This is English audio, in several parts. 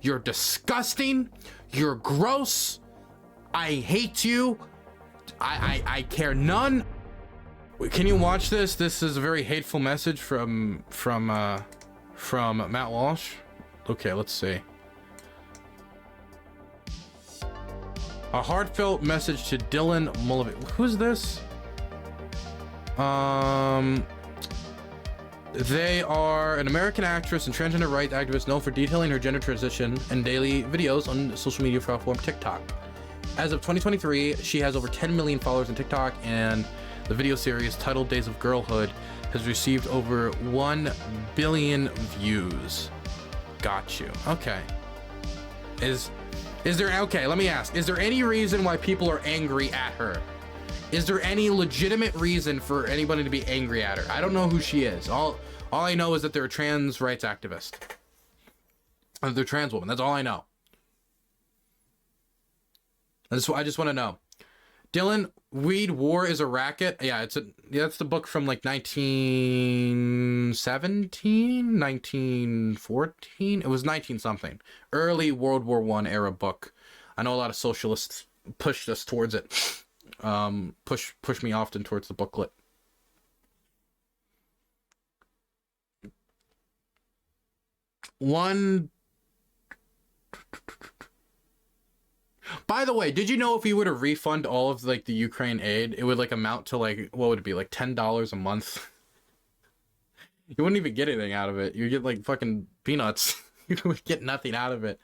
You're disgusting. You're gross. I hate you. I care none. Can you watch this? This is a very hateful message from Matt Walsh. Okay, let's see. A heartfelt message to Dylan Mulvaney. Who's this? They are an American actress and transgender rights activist known for detailing her gender transition in daily videos on the social media platform TikTok. As of 2023, she has over 10 million followers on TikTok, and the video series titled Days of Girlhood has received over 1 billion views. Got you. Okay. Is there, okay, let me ask, is there any reason why people are angry at her? Is there any legitimate reason for anybody to be angry at her? I don't know who she is. All I know is that they're a trans rights activist. They're a trans woman. That's all I know. I just want to know. Dylan, Weed War is a Racket. Yeah, that's the book from like 1917, 1914. It was 19 something. Early World War I era book. I know a lot of socialists pushed us towards it. Push me often towards the booklet. By the way, did you know if you were to refund all of like the Ukraine aid, it would like amount to like, what would it be, like $10 a month? You wouldn't even get anything out of it. You get like fucking peanuts. You would get nothing out of it.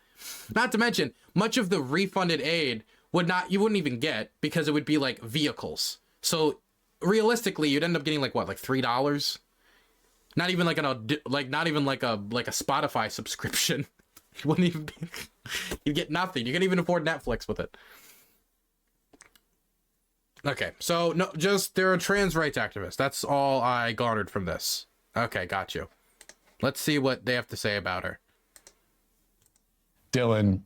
Not to mention, much of the refunded aid you wouldn't even get, because it would be like vehicles. So realistically, you'd end up getting like what, like $3? Not even like not even like a Spotify subscription. You wouldn't even be, you'd get nothing. You can't even afford Netflix with it. Okay, so no, just they're a trans rights activist. That's all I garnered from this. Okay, got you. Let's see what they have to say about her. Dylan,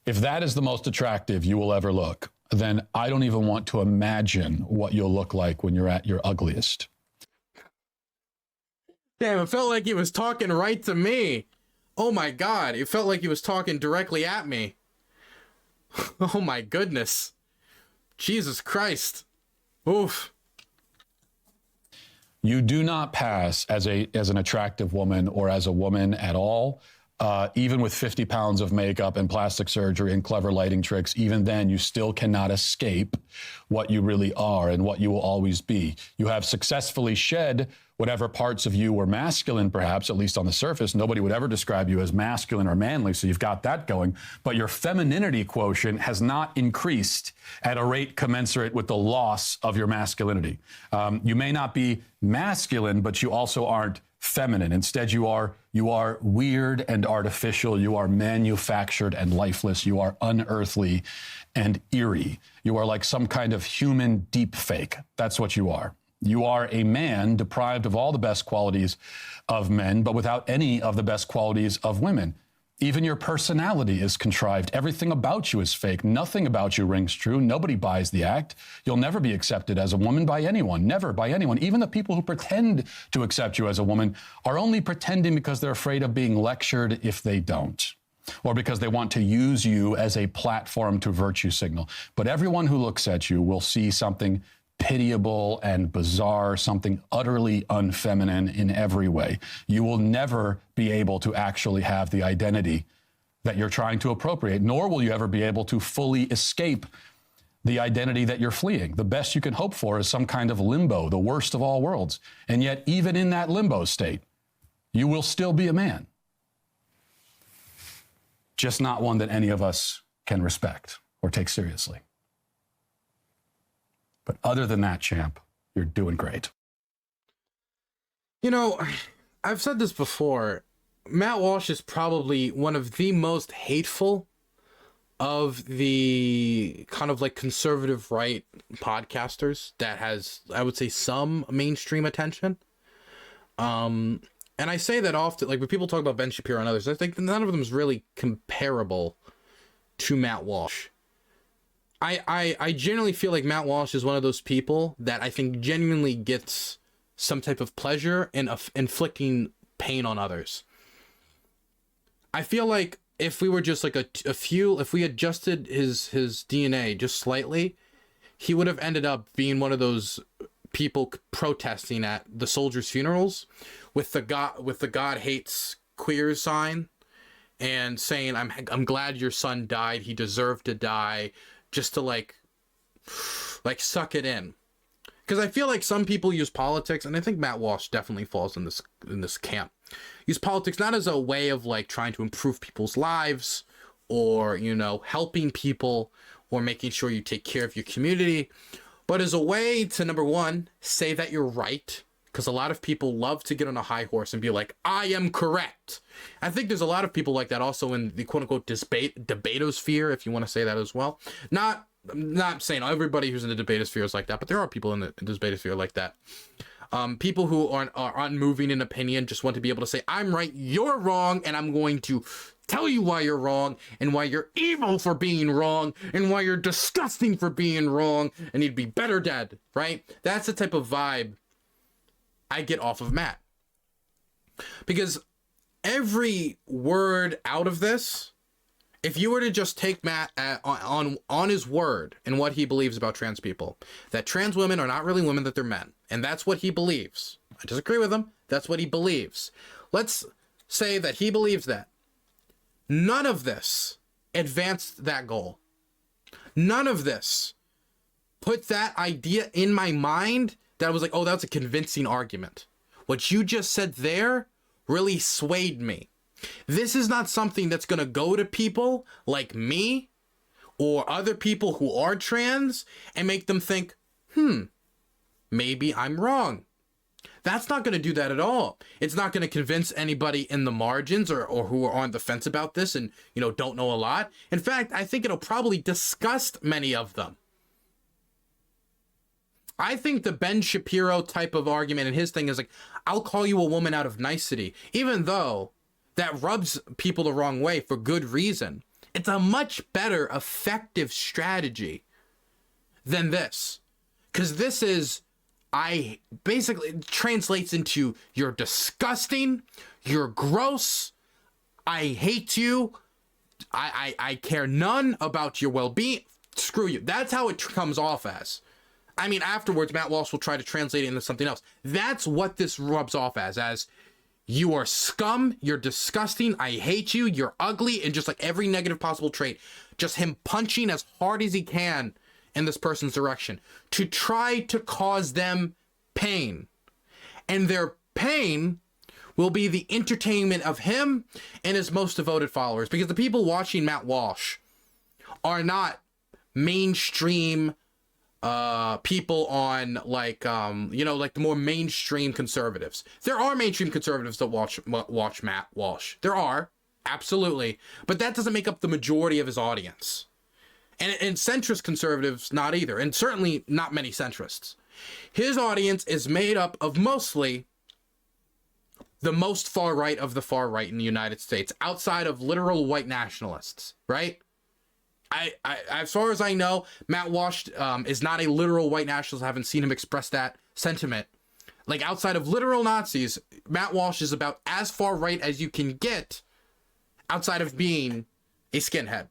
if that is the most attractive you will ever look, then I don't even want to imagine what you'll look like when you're at your ugliest. Damn, it felt like he was talking right to me. Oh my God, it felt like he was talking directly at me. Oh my goodness. Jesus Christ. Oof. You do not pass as an attractive woman or as a woman at all. Even with 50 pounds of makeup and plastic surgery and clever lighting tricks, even then you still cannot escape what you really are and what you will always be. You have successfully shed whatever parts of you were masculine, perhaps, at least on the surface. Nobody would ever describe you as masculine or manly, so you've got that going. But your femininity quotient has not increased at a rate commensurate with the loss of your masculinity. You may not be masculine, but you also aren't feminine. Instead, you are weird and artificial. You are manufactured and lifeless. You are unearthly and eerie. You are like some kind of human deep fake. That's what you are. You are a man deprived of all the best qualities of men, but without any of the best qualities of women. Even your personality is contrived. Everything about you is fake. Nothing about you rings true. Nobody buys the act. You'll never be accepted as a woman by anyone. Never by anyone. Even the people who pretend to accept you as a woman are only pretending because they're afraid of being lectured if they don't, or because they want to use you as a platform to virtue signal. But everyone who looks at you will see something pitiable and bizarre, something utterly unfeminine in every way. You will never be able to actually have the identity that you're trying to appropriate, nor will you ever be able to fully escape the identity that you're fleeing. The best you can hope for is some kind of limbo, the worst of all worlds. And yet, even in that limbo state, you will still be a man. Just not one that any of us can respect or take seriously. But other than that, champ, you're doing great. You know, I've said this before. Matt Walsh is probably one of the most hateful of the kind of like conservative right podcasters that has, I would say, some mainstream attention. And I say that often, like when people talk about Ben Shapiro and others, I think none of them is really comparable to Matt Walsh. I genuinely feel like Matt Walsh is one of those people that I think genuinely gets some type of pleasure in inflicting pain on others. I feel like if we were just like if we adjusted his DNA just slightly, he would have ended up being one of those people protesting at the soldiers' funerals with the God hates queers sign and saying, I'm glad your son died. He deserved to die, just to like suck it in. Because I feel like some people use politics, and I think Matt Walsh definitely falls in this camp. Use politics not as a way of like trying to improve people's lives, or, you know, helping people, or making sure you take care of your community, but as a way to, number one, say that you're right. Because a lot of people love to get on a high horse and be like, I am correct. I think there's a lot of people like that also in the quote-unquote debatosphere, if you want to say that as well. I'm not saying everybody who's in the debatosphere is like that, but there are people in the debatosphere like that. People who are unmoving in opinion, just want to be able to say, I'm right, you're wrong, and I'm going to tell you why you're wrong, and why you're evil for being wrong, and why you're disgusting for being wrong, and you'd be better dead, right? That's the type of vibe I get off of Matt. Because every word out of this, if you were to just take Matt on his word and what he believes about trans people, that trans women are not really women, that they're men, and that's what he believes. I disagree with him. That's what he believes. Let's say that he believes that. None of this advanced that goal. None of this put that idea in my mind that I was like, oh, that's a convincing argument. What you just said there really swayed me. This is not something that's going to go to people like me or other people who are trans and make them think, maybe I'm wrong. That's not going to do that at all. It's not going to convince anybody in the margins or who are on the fence about this and, you know, don't know a lot. In fact, I think it'll probably disgust many of them. I think the Ben Shapiro type of argument and his thing is like, I'll call you a woman out of nicety, even though that rubs people the wrong way for good reason. It's a much better, effective strategy than this. Because this is, basically translates into you're disgusting, you're gross, I hate you, I care none about your well-being, screw you. That's how it comes off as. I mean, afterwards, Matt Walsh will try to translate it into something else. That's what this rubs off as you are scum, you're disgusting, I hate you, you're ugly, and just like every negative possible trait. Just him punching as hard as he can in this person's direction to try to cause them pain. And their pain will be the entertainment of him and his most devoted followers. Because the people watching Matt Walsh are not mainstream people on like like the more mainstream conservatives. There are mainstream conservatives that watch Matt Walsh. There are, absolutely, but that doesn't make up the majority of his audience. And centrist conservatives, not either, and certainly not many centrists. His audience is made up of mostly the most far right of the far right in the United States, outside of literal white nationalists, right? I as far as I know, Matt Walsh is not a literal white nationalist. I haven't seen him express that sentiment. Like, outside of literal Nazis, Matt Walsh is about as far right as you can get outside of being a skinhead.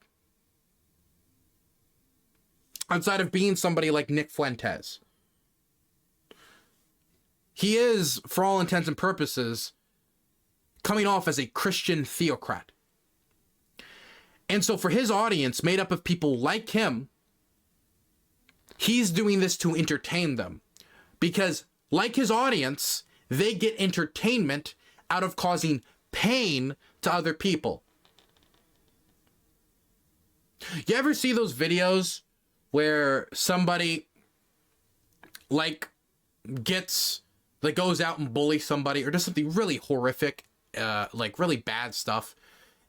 Outside of being somebody like Nick Fuentes. He is, for all intents and purposes, coming off as a Christian theocrat. And so for his audience, made up of people like him, he's doing this to entertain them. Because, like his audience, they get entertainment out of causing pain to other people. You ever see those videos where somebody, like, goes out and bullies somebody or does something really horrific, like really bad stuff,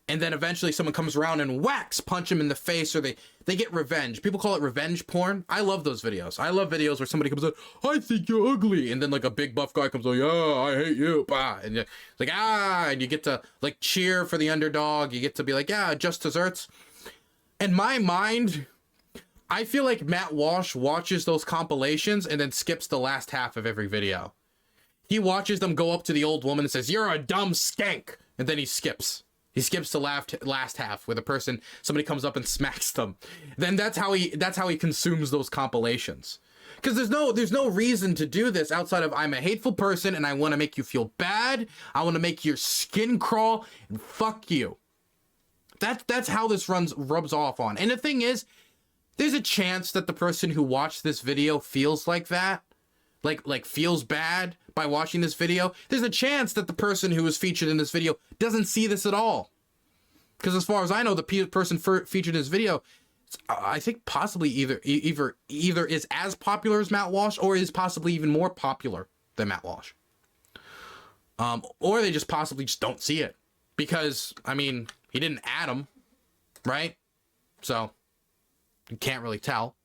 and then eventually someone comes around and punch him in the face, or they get revenge. People call it revenge porn. I love those videos. I love videos where somebody comes out, I think you're ugly, and then like a big buff guy comes out, yeah, I hate you, bah, and you're like, and you get to like cheer for the underdog. You get to be like, yeah, just desserts. In my mind, I feel like Matt Walsh watches those compilations and then skips the last half of every video. He watches them go up to the old woman and says, you're a dumb skank, and then he skips. He skips the last half where somebody comes up and smacks them. Then that's how he consumes those compilations. Because there's no reason to do this outside of I'm a hateful person and I want to make you feel bad. I want to make your skin crawl and fuck you. That's how this rubs off on. And the thing is, there's a chance that the person who watched this video feels like that, like feels bad by watching this video. There's a chance that the person who was featured in this video doesn't see this at all. Because as far as I know, the person featured in this video, I think possibly either is as popular as Matt Walsh or is possibly even more popular than Matt Walsh. Or they just possibly just don't see it. Because, I mean, he didn't add him, right? So, you can't really tell.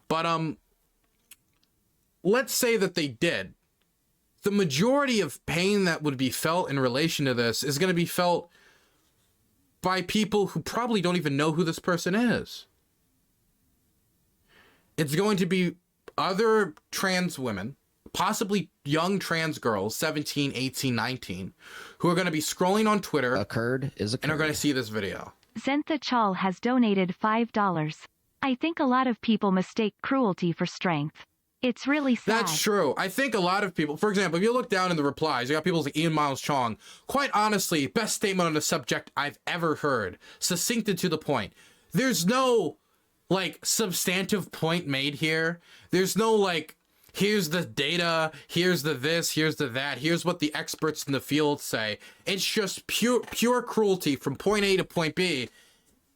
But, let's say that they did. The majority of pain that would be felt in relation to this is going to be felt by people who probably don't even know who this person is. It's going to be other trans women, possibly young trans girls, 17, 18, 19, who are going to be scrolling on Twitter and are going to see this video. Zentha Chal has donated $5. I think a lot of people mistake cruelty for strength. It's really sad. That's true. I think a lot of people, for example, if you look down in the replies, you got people like Ian Miles Chong. Quite honestly, best statement on the subject I've ever heard. Succinct and to the point. There's no, like, substantive point made here. There's no, like, here's the data, here's the this, here's the that, here's what the experts in the field say. It's just pure cruelty from point A to point B.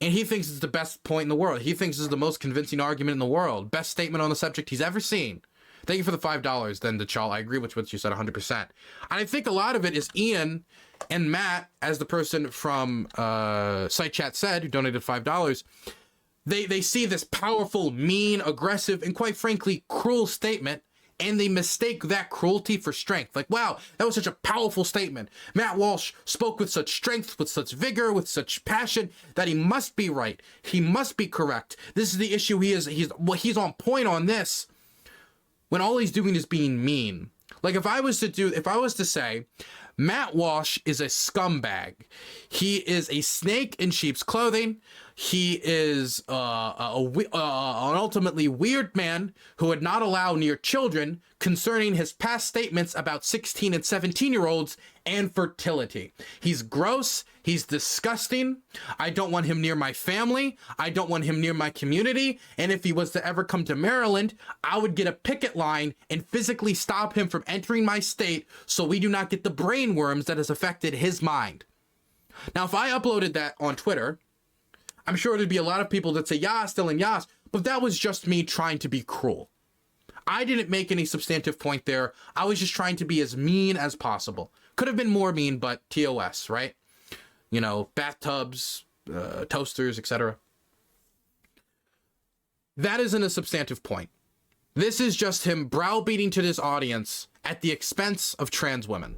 And he thinks it's the best point in the world. He thinks this is the most convincing argument in the world. Best statement on the subject he's ever seen. Thank you for the $5 then, Chal. I agree with what you said 100%. And I think a lot of it is Ian and Matt, as the person from Site Chat said, who donated $5, they see this powerful, mean, aggressive, and quite frankly, cruel statement, and they mistake that cruelty for strength. Like, wow, that was such a powerful statement. Matt Walsh spoke with such strength, with such vigor, with such passion, that he must be right. He must be correct. This is the issue. He's on point on this, when all he's doing is being mean. Like, if I was to say, Matt Walsh is a scumbag. He is a snake in sheep's clothing. He is an ultimately weird man who would not allow near children concerning his past statements about 16 and 17-year-olds and fertility. He's gross. He's disgusting. I don't want him near my family. I don't want him near my community. And if he was to ever come to Maryland, I would get a picket line and physically stop him from entering my state so we do not get the brain worms that has affected his mind. Now, if I uploaded that on Twitter, I'm sure there'd be a lot of people that say, yas, Dylan, yas, but that was just me trying to be cruel. I didn't make any substantive point there. I was just trying to be as mean as possible. Could have been more mean, but TOS, right? You know, bathtubs, toasters, etc. That isn't a substantive point. This is just him browbeating to this audience at the expense of trans women.